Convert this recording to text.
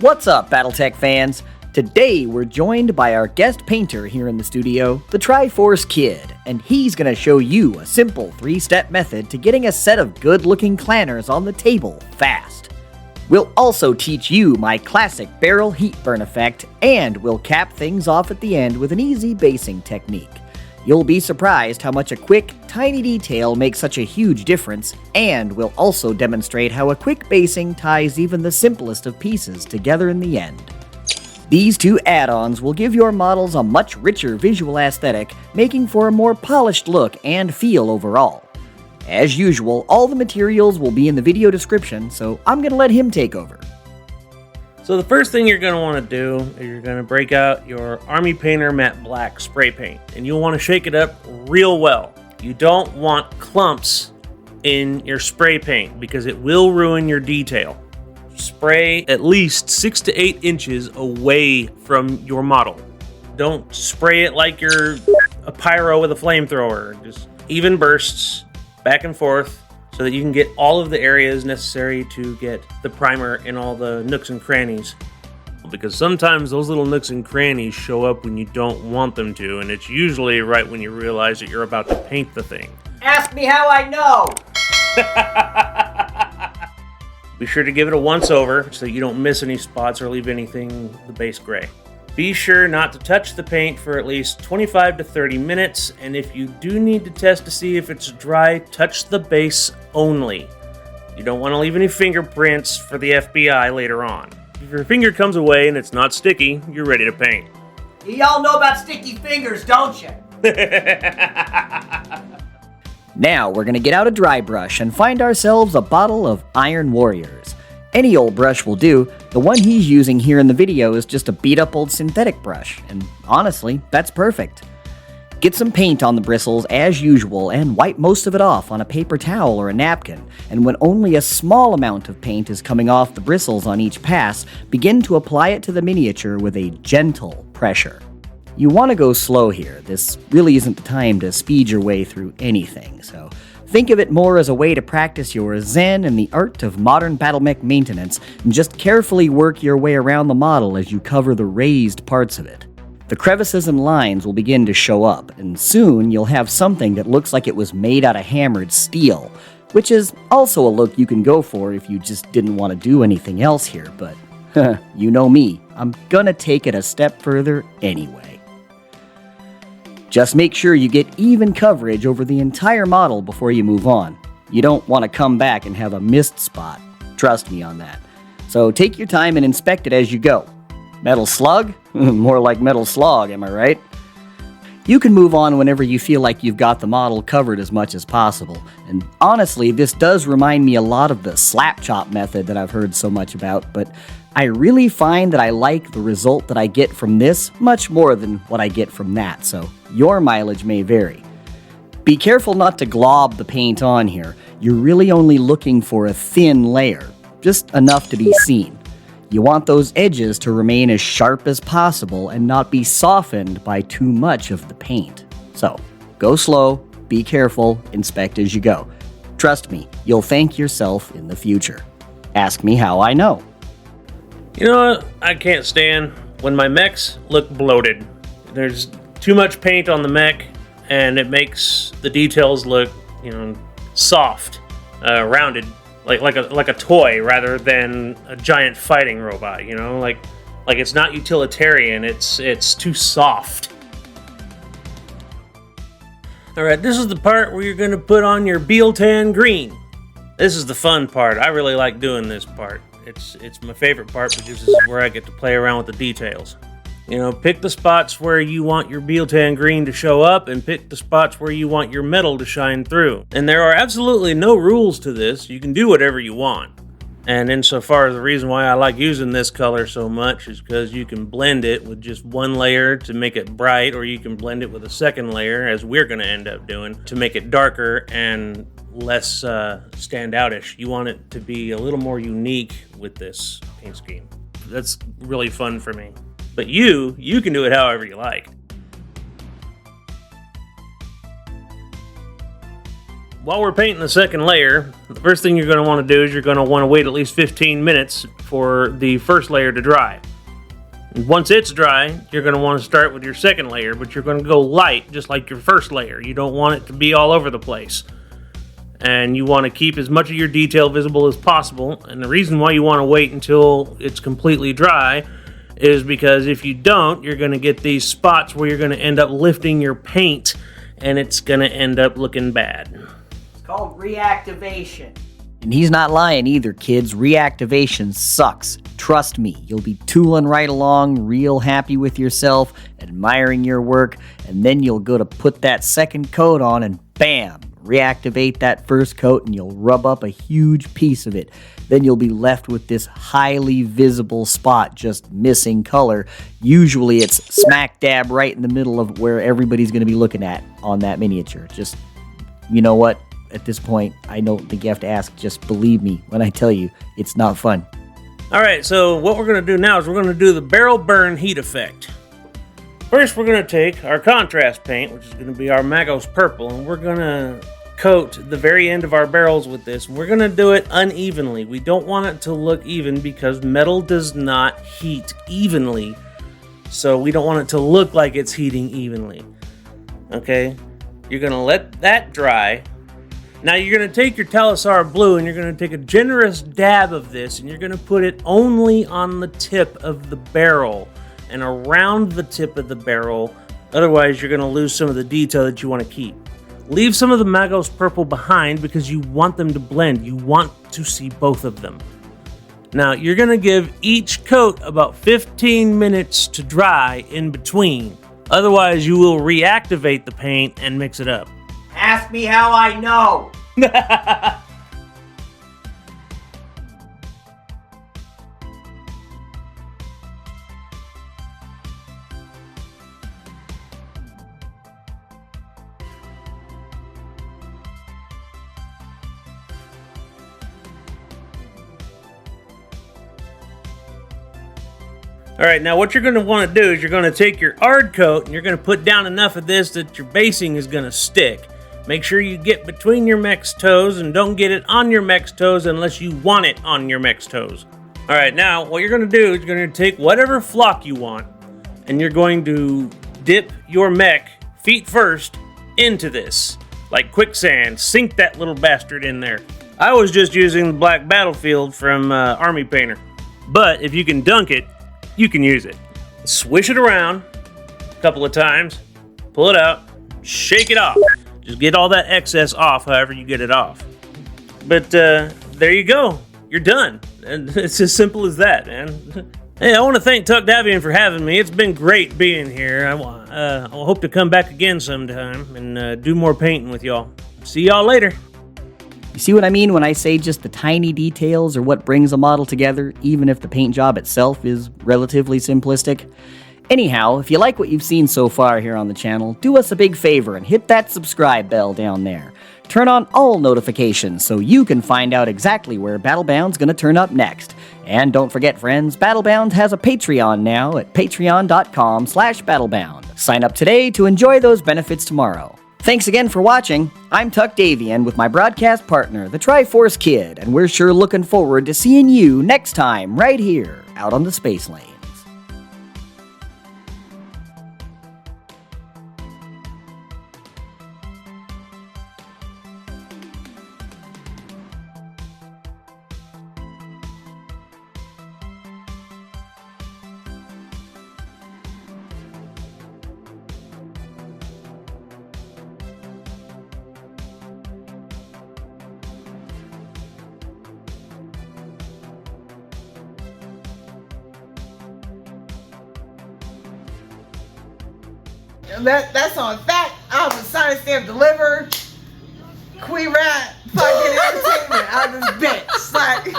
What's up, Battletech fans? Today we're joined by our guest painter here in the studio, TheTriforceKid, and he's gonna show you a simple 3-step method to getting a set of good-looking clanners on the table fast. We'll also teach you my classic barrel heat burn effect, and we'll cap things off at the end with an easy basing technique. You'll be surprised how much a quick, tiny detail makes such a huge difference, and we'll also demonstrate how a quick basing ties even the simplest of pieces together in the end. These two add-ons will give your models a much richer visual aesthetic, making for a more polished look and feel overall. As usual, all the materials will be in the video description, so I'm gonna let him take over. So the first thing you're going to want to do is you're going to break out your Army Painter Matte Black spray paint, and you'll want to shake it up real well. You don't want clumps in your spray paint because it will ruin your detail. Spray at least 6 to 8 inches away from your model. Don't spray it like you're a pyro with a flamethrower. Just even bursts back and forth, so that you can get all of the areas necessary to get the primer in all the nooks and crannies. Because sometimes those little nooks and crannies show up when you don't want them to, and it's usually right when you realize that you're about to paint the thing. Ask me how I know! Be sure to give it a once over so that you don't miss any spots or leave anything the base gray. Be sure not to touch the paint for at least 25 to 30 minutes, and if you do need to test to see if it's dry, touch the base only. You don't want to leave any fingerprints for the FBI later on. If your finger comes away and it's not sticky, you're ready to paint. Y'all know about sticky fingers, don't you? Now we're gonna get out a dry brush and find ourselves a bottle of Iron Warriors. Any old brush will do. The one he's using here in the video is just a beat-up old synthetic brush, and honestly, that's perfect. Get some paint on the bristles as usual and wipe most of it off on a paper towel or a napkin, and when only a small amount of paint is coming off the bristles on each pass, begin to apply it to the miniature with a gentle pressure. You want to go slow here. This really isn't the time to speed your way through anything, so think of it more as a way to practice your zen and the art of modern battle mech maintenance, and just carefully work your way around the model as you cover the raised parts of it. The crevices and lines will begin to show up, and soon you'll have something that looks like it was made out of hammered steel, which is also a look you can go for if you just didn't want to do anything else here, but you know me, I'm gonna take it a step further anyway. Just make sure you get even coverage over the entire model before you move on. You don't want to come back and have a missed spot. Trust me on that. So take your time and inspect it as you go. Metal slug? More like metal slog, am I right? You can move on whenever you feel like you've got the model covered as much as possible. And honestly, this does remind me a lot of the slap chop method that I've heard so much about, but I really find that I like the result that I get from this much more than what I get from that, so your mileage may vary. Be careful not to glob the paint on here. You're really only looking for a thin layer, just enough to be seen. You want those edges to remain as sharp as possible and not be softened by too much of the paint. So, go slow, be careful, inspect as you go. Trust me, you'll thank yourself in the future. Ask me how I know. You know what I can't stand? When my mechs look bloated. There's too much paint on the mech, and it makes the details look, soft, rounded, like a toy rather than a giant fighting robot. Like it's not utilitarian. It's too soft. All right, this is the part where you're gonna put on your Battletech green. This is the fun part. I really like doing this part. It's my favorite part because this is where I get to play around with the details. Pick the spots where you want your Battletech green to show up, and pick the spots where you want your metal to shine through. And there are absolutely no rules to this. You can do whatever you want. And insofar as the reason why I like using this color so much is because you can blend it with just one layer to make it bright, or you can blend it with a second layer, as we're going to end up doing, to make it darker and less standoutish. You want it to be a little more unique with this paint scheme. That's really fun for me. But you can do it however you like. while we're painting the second layer, the first thing you're going to want to do is you're going to want to wait at least 15 minutes for the first layer to dry. And once it's dry, you're going to want to start with your second layer, but you're going to go light, just like your first layer. You don't want it to be all over the place. And you want to keep as much of your detail visible as possible. And the reason why you want to wait until it's completely dry is because if you don't, you're going to get these spots where you're going to end up lifting your paint and it's going to end up looking bad. It's called reactivation. And he's not lying either, kids. Reactivation sucks. Trust me, you'll be tooling right along, real happy with yourself, admiring your work, and then you'll go to put that second coat on and bam! Reactivate that first coat and you'll rub up a huge piece of it. Then you'll be left with this highly visible spot just missing color. Usually it's smack dab right in the middle of where everybody's going to be looking at on that miniature. Just, you know what? At this point, I don't think you have to ask. Just believe me when I tell you it's not fun. Alright, so what we're going to do now is we're going to do the barrel burn heat effect. First, we're going to take our contrast paint, which is going to be our Magos Purple, and we're going to coat the very end of our barrels with this. We're going to do it unevenly. We don't want it to look even because metal does not heat evenly. So we don't want it to look like it's heating evenly. Okay? You're going to let that dry. Now you're going to take your Talisar Blue and you're going to take a generous dab of this and you're going to put it only on the tip of the barrel and around the tip of the barrel. Otherwise, you're going to lose some of the detail that you want to keep. Leave some of the Magos Purple behind because you want them to blend. You want to see both of them. Now, you're going to give each coat about 15 minutes to dry in between. Otherwise, you will reactivate the paint and mix it up. Ask me how I know. Alright, now what you're going to want to do is you're going to take your Ard coat and you're going to put down enough of this that your basing is going to stick. Make sure you get between your mech's toes and don't get it on your mech's toes unless you want it on your mech's toes. Alright, now what you're going to do is you're going to take whatever flock you want and you're going to dip your mech feet first into this. Like quicksand, sink that little bastard in there. I was just using the black Battlefield from Army Painter. But if you can dunk it, you can use it. Swish it around a couple of times, pull it out, shake it off. Just get all that excess off however you get it off. But there you go. You're done. And it's as simple as that, man. Hey, I want to thank Tuck Davian for having me. It's been great being here. I hope to come back again sometime and do more painting with y'all. See y'all later. You see what I mean when I say just the tiny details are what brings a model together, even if the paint job itself is relatively simplistic? Anyhow, if you like what you've seen so far here on the channel, do us a big favor and hit that subscribe bell down there. Turn on all notifications so you can find out exactly where Battlebound's gonna turn up next. And don't forget, friends, Battlebound has a Patreon now at patreon.com/battlebound. Sign up today to enjoy those benefits tomorrow. Thanks again for watching. I'm Tuck Davian with my broadcast partner, TheTriforceKid, and we're sure looking forward to seeing you next time right here out on the Space Lanes. That's on fact. I was sign stamp delivered. Queen Rat fucking entertainment out of this bitch. Like